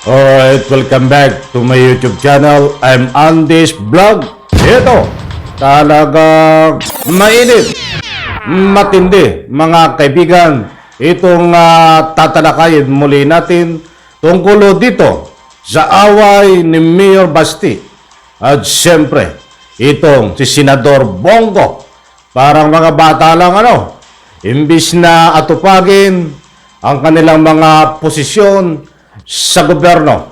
Alright, welcome back to my YouTube channel. I'm Andy's Vlog. Ito, talagang mainit, matindi, mga kaibigan. Itong tatalakayin muli natin tungkol dito sa away ni Mayor Basti. At siyempre, itong si Senador Bongo. Parang mga bata lang imbis na atupagin ang kanilang mga posisyon sa gobyerno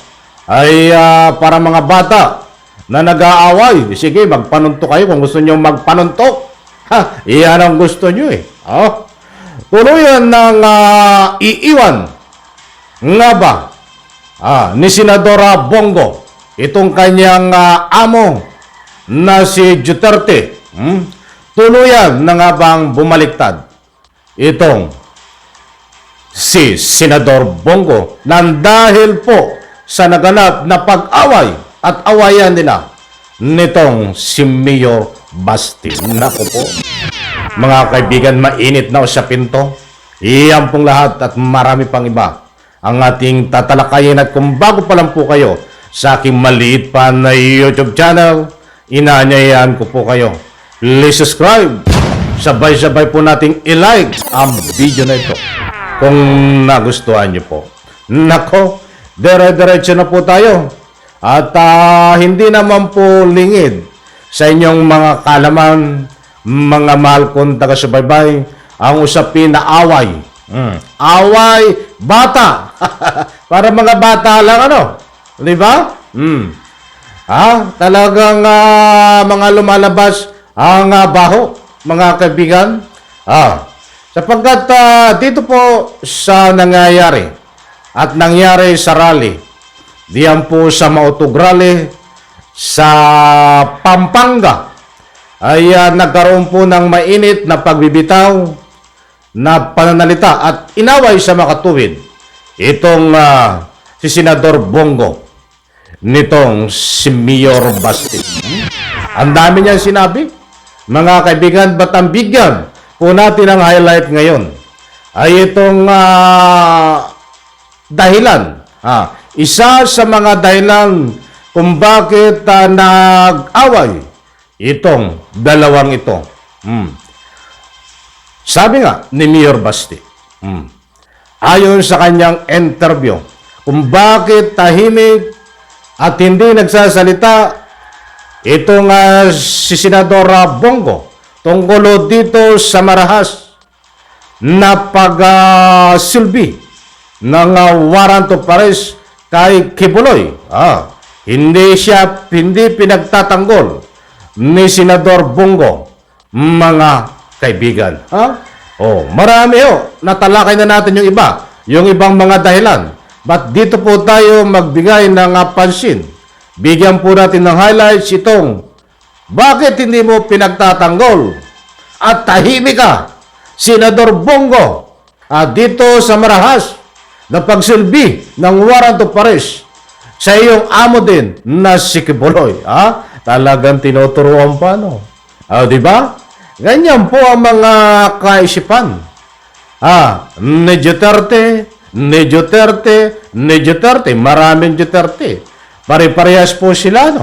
ay para mga bata na nag-aaway. Sige, magpanuntok kayo kung gusto nyo magpanuntok. Iyan ang gusto nyo Tuluyan ng iiwan nga ba ni Senadora Bongo itong kanyang amo na si Duterte. Tuluyan na nga bang bumaliktad itong si Senador Bongo nang dahil po sa naganap na pag-away at awayan nila nitong si Mayor Basti. Naku po, mga kaibigan, mainit na sa pinto. Iyan pong lahat at marami pang iba ang ating tatalakayin. At kung bago pa lang po kayo sa aking maliit pa na YouTube channel, inaanyayahan ko po kayo, please subscribe. Sabay-sabay po nating i-like ang video na ito kung nagustuhan niyo po. Nako, dire-diretso na po tayo. At hindi naman po lingid sa inyong mga kalaman, mga mahal kong taga-subaybay, ang usapin na away. Away, bata. Para mga bata lang, di ba? Talagang mga lumalabas ang baho, mga kaibigan. Sapagkat dito po sa nangyayari at nangyari sa rally, diyan po sa Mautog Rally sa Pampanga, ay nagkaroon po ng mainit na pagbibitaw na pananalita at inaway sa makatuwid itong si Senador Bongo nitong si Mayor Basti. Ang dami niyang sinabi, mga kaibigan, ba't ang bigyan po natin ang highlight ngayon ay itong dahilan. Isa sa mga dahilan kung bakit nag-away itong dalawang ito. Sabi nga ni Mayor Basti, ayon sa kanyang interview, kung bakit tahimik at hindi nagsasalita itong si Senadora Bongo tungkol dito sa marahas na pag-silbi ng warrant of arrest kay Kibuloy. Hindi pinagtatanggol ni Senador Bongo, mga kaibigan. Marami natalakay na natin yung iba, yung ibang mga dahilan. But dito po tayo magbigay ng pansin. Bigyan po natin ng highlights itong bakit hindi mo pinagtatanggol at tahimik ka, Senador Bongo, dito sa marahas na pagsilbi ng warrant of arrest sa iyong amo din na si Kibuloy. Talagang tinuturuan pa, di ba? Ganyan po ang mga kaisipan. Ni Duterte, maraming Duterte. Pare-parehas po sila,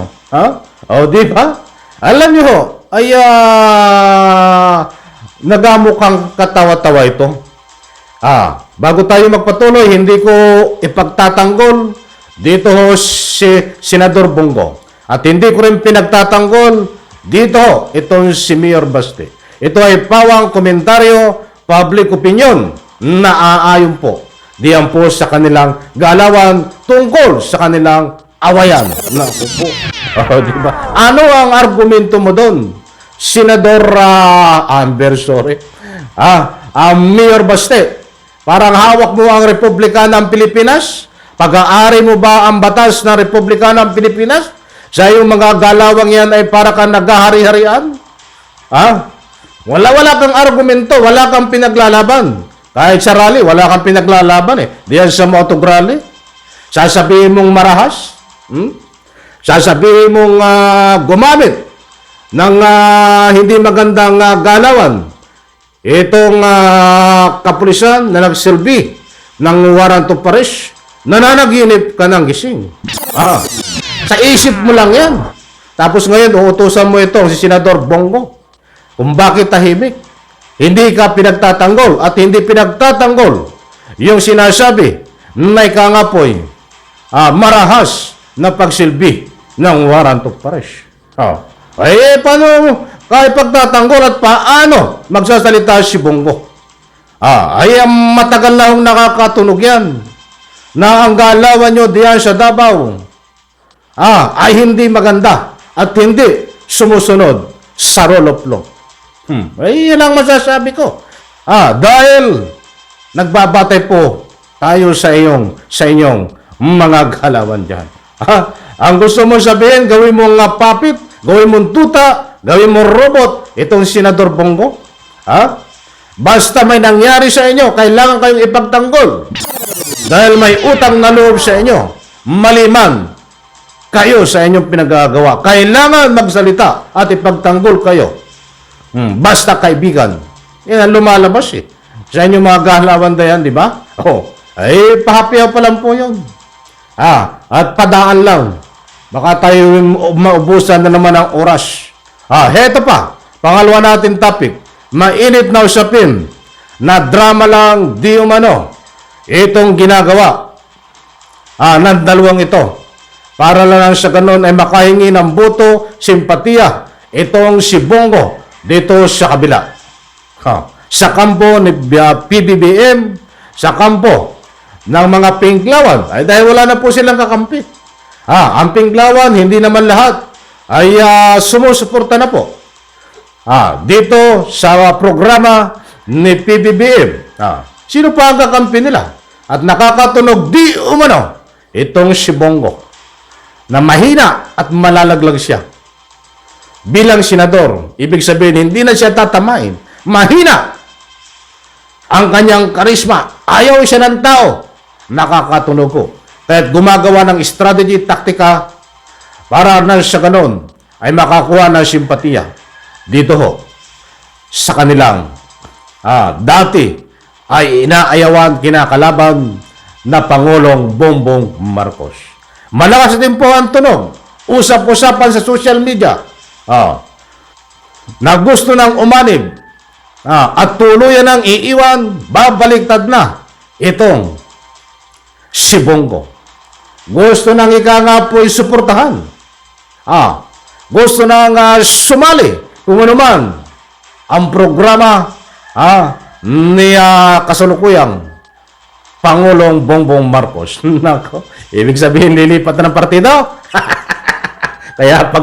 di ba? Alam niyo ay nagamukhang katawa-tawa ito. Bago tayo magpatuloy, hindi ko ipagtatanggol dito si Senador Bongo. At hindi ko rin pinagtatanggol dito itong si Mayor Basti. Ito ay pawang komentaryo, public opinion na aayon po diyan po sa kanilang galawan tungkol sa kanilang awayan. Naku po. Diba? Ano ang argumento mo doon, Senador Mayor Basti? Parang hawak mo ang Republika ng Pilipinas? Pag-aari mo ba ang batas ng Republika ng Pilipinas? Sa iyong mga galawang yan ay para kang naghahari-harian? Wala kang argumento, wala kang pinaglalaban. Kahit sa rally, wala kang pinaglalaban Diyan sa Mautog Rally. Sasabihin mong marahas? Sasabihin mong gumamit ng hindi magandang galawan itong kapulisan na nagsilbi ng warrant of arrest nananaginip ka ng gising. Sa isip mo lang yan. Tapos ngayon, uutusan mo itong si Senador Bongo kung bakit tahimik. Hindi ka pinagtatanggol at hindi pinagtatanggol yung sinasabi na ikangapoy marahas na pagsilbi ng warrant of arrest. Paano kahit pagtatanggol at paano magsasalita si Bongo? Matagal na akong nakakatunog yan na ang galawan nyo diyan sa Davao ay hindi maganda at hindi sumusunod sa rule of law. Yan ang masasabi ko. Dahil nagbabatay po tayo sa inyong mga galawan diyan. Ang gusto mo sabihin, gawin mo nga puppet, gawin mo tuta, gawin mo robot, itong Senador Bongo? Basta may nangyari sa inyo, kailangan kayong ipagtanggol. Dahil may utang na loob sa inyo, maliman kayo sa inyong pinagagawa. Kailangan magsalita at ipagtanggol kayo. Basta kaibigan. Yan ang lumalabas sa inyong mga galawan dayan, di ba? Pahapiyaw pa lang po yun. At padaan lang. Baka tayo maubusan na naman ang oras. Heto pa. Pangalawa natin topic. Mainit na usapin na drama lang di umano itong ginagawa ng dalawang ito. Para lang sa ganun ay makahingi ng boto, simpatiya itong si Bongo dito sa kabila. Sa kampo ni PBBM, sa kampo ng mga Pinklawan, ay dahil wala na po silang kakampi. Ang Pinklawan, hindi naman lahat ay sumusuporta na po. Dito sa programa ni PBBM. Sino pa ang kakampi nila? At nakakatunog di umano itong si Bongo na mahina at malalaglag siya. Bilang senador, ibig sabihin hindi na siya tatamain. Mahina ang kanyang karisma. Ayaw siya ng tao. Nakakatunog ko. Kaya gumagawa ng strategy, taktika para na sa ganon ay makakuha ng simpatiya dito ho sa kanilang dati ay inaayawan, kinakalaban na Pangulong Bongbong Marcos. Malakas din po ang tunog. Usap-usapan sa social media na gusto ng umanib at tuluyan ng iiwan, babaliktad na itong si Bongo. Gusto ng ika nga po'y suportahan. Gusto nang sumali kung ano man ang programa ni kasalukuyang Pangulong Bongbong Marcos. Nako, ibig sabihin lilipat na ng partido? Kaya pag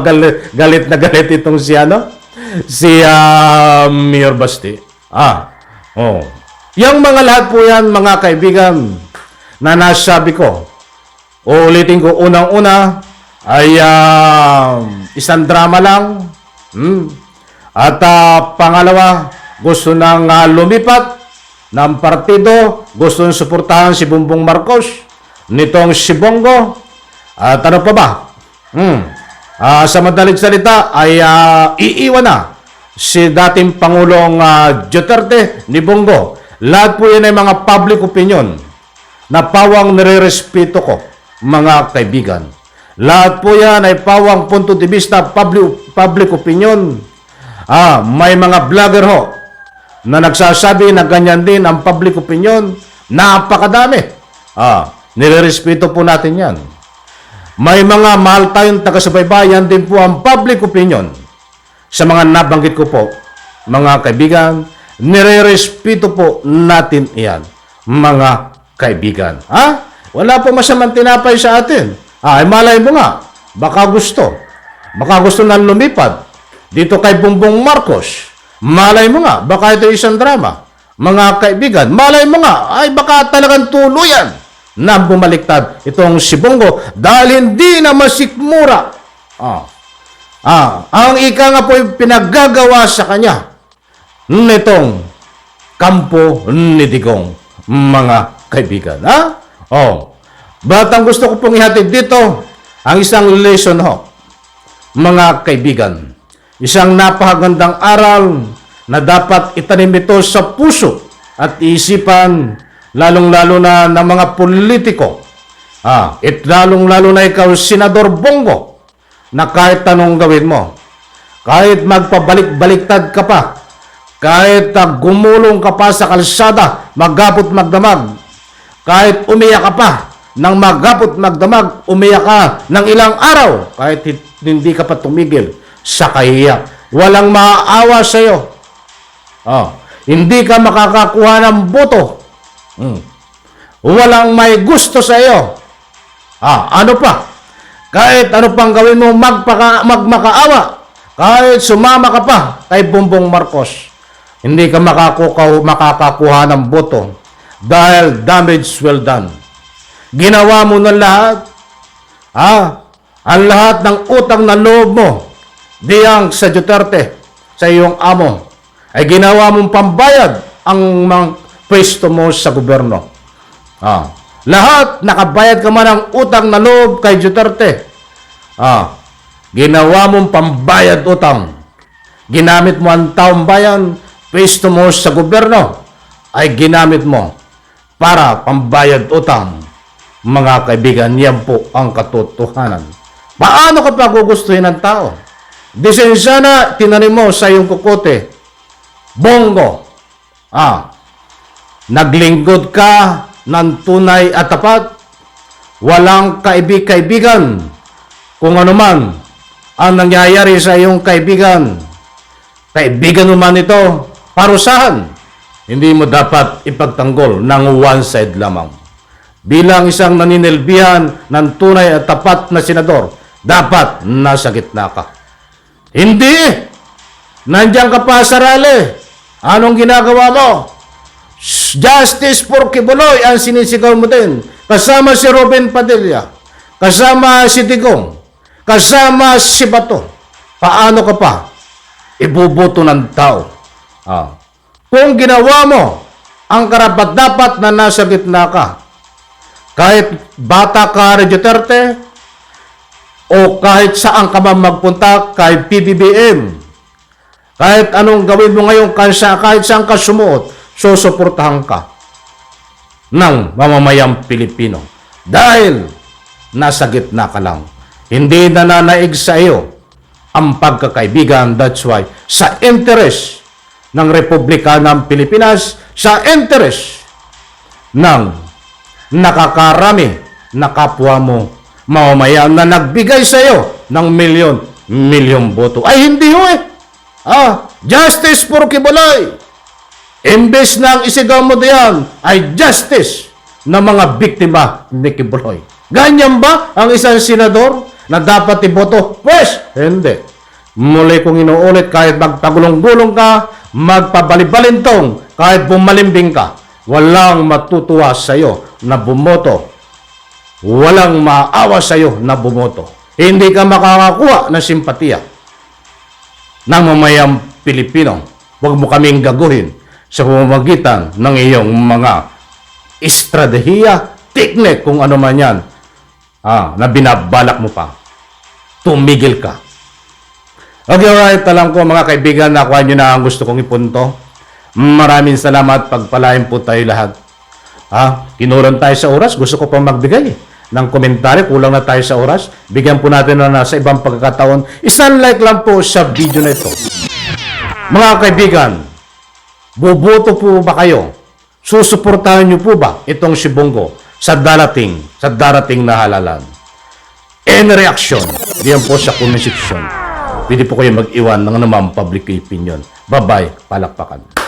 galit na galit itong si Mayor Basti. Yung mga lahat po yan, mga kaibigan, na nasabi ko, ulitin ko, unang-una ay isang drama lang. At pangalawa, gusto nang lumipat ng partido, gusto nang suportahan si Bongbong Marcos, nitong si Bongo. At ano pa ba? Sa madaling salita ay iiwan na si dating Pangulong Duterte ni Bongo. Lahat po yan ay mga public opinion na pawang nire-respeto ko, mga kaibigan. Lahat po yan ay pawang punto de vista, public opinion. May mga vlogger ho na nagsasabi na ganyan din ang public opinion. Napakadami. Nire-respeto po natin yan. May mga mahal tayong taga-subaybayan din po ang public opinion. Sa mga nabanggit ko po, mga kaibigan, nire-respeto po natin yan, mga kaibigan. Wala po masamang tinapay sa atin. Malay mo nga, baka gusto nang lumipad dito kay Bongbong Marcos. Malay mo nga, baka ito isang drama. Mga kaibigan, malay mo nga, ay baka talagang tuluyan na bumaliktad itong si Bongo dahil hindi na masikmura. Ang ika nga po pinaggagawa sa kanya nitong kampo ni Digong, mga kaibigan. But ang gusto ko pong ihatid dito, ang isang lesson ho, mga kaibigan. Isang napakagandang aral na dapat itanim ito sa puso at isipan, lalong-lalo na ng mga politiko Lalong-lalo na ikaw, Senador Bongo, na kahit anong gawin mo, kahit magpabalik-baliktad ka pa, kahit gumulong ka pa sa kalsada, magapot magdamag, kahit umiyak ka pa ng magapot magdamag, umiyak ka ng ilang araw, kahit hindi ka pa tumigil sa kahiya, walang maaawa sa iyo. Hindi ka makakakuha ng boto. Walang may gusto sa iyo. Ano pa? Kahit ano pang gawin mo, magmakaawa. Kahit sumama ka pa kay Bongbong Marcos, hindi ka makakakuha ng boto dahil damage well done. Ginawa mo na lahat. Ang lahat ng utang na loob mo diyang sa Duterte, sa iyong amo, ay ginawa mong pambayad ang mga pwesto mo sa gobyerno. Lahat nakabayad ka man ng utang na loob kay Duterte. Ginawa mong pambayad utang. Ginamit mo ang taong bayan, pwesto mo sa gobyerno ay ginamit mo para pambayad utang. Mga kaibigan, yan po ang katotohanan. Paano ka pa gugustuhin ng tao? Disensya na tinanim mo sa iyong kukote. Bongo. Naglingkod ka ng tunay at tapat. Walang kaibigan. Kung ano man ang nangyayari sa iyong kaibigan mo man ito, parusahan. Hindi mo dapat ipagtanggol ng one side lamang. Bilang isang naninilbihan ng tunay at tapat na senador, dapat nasa gitna ka. Hindi! Nandiyan ka pa sa rally. Anong ginagawa mo? Justice for Kibuloy ang sinisigaw mo din. Kasama si Robin Padilla. Kasama si Digong. Kasama si Bato. Paano ka pa ibuboto ng tao? Kung ginawa mo ang karapat-dapat na nasa gitna ka, kahit bata ka rin Duterte, o kahit saan ka man magpunta, kahit PBBM, kahit anong gawin mo ngayon, kahit saan ka sumuot, susuportahan ka ng mamamayang Pilipino. Dahil nasa gitna ka lang. Hindi nananaig sa iyo ang pagkakaibigan. That's why, sa interest ng Republika ng Pilipinas, sa interest ng nakakarami na kapwa mo mamamayan na nagbigay sa iyo ng milyon boto. Ay hindi ho eh. Justice for Kibuloy. Imbes na ang isigaw mo diyan ay justice ng mga biktima ni Kibuloy. Ganyan ba ang isang senador na dapat iboto? Pues, hindi. Muli kong inuulit, kahit magpagulong-gulong ka, magpabalibalintong, kahit bumalimbing ka, walang matutuwa sa iyo na bumoto. Walang maawa sa iyo na bumoto. Hindi ka makakakuha ng simpatiya ng mamayang Pilipino. Huwag mo kaming gaguhin sa pamamagitan ng iyong mga estratehiya, teknik, kung ano man yan, na binabalak mo pa. Tumigil ka. Okay, alright. Alam ko mga kaibigan, nakuha nyo na ang gusto kong ipunto. Maraming salamat. Pagpalain po tayo lahat. Kinulang tayo sa oras. Gusto ko pang magbigay ng komentaryo. Kulang na tayo sa oras. Bigyan po natin na sa ibang pagkakataon. Isang like lang po sa video na ito. Mga kaibigan, boboto po ba kayo? Susuportahan nyo po ba itong si Bongo sa darating na halalan? Any reaction? Diyan po sa comment section. Pwede po kayo mag-iwan ng anumang public opinion. Bye-bye. Palakpakan.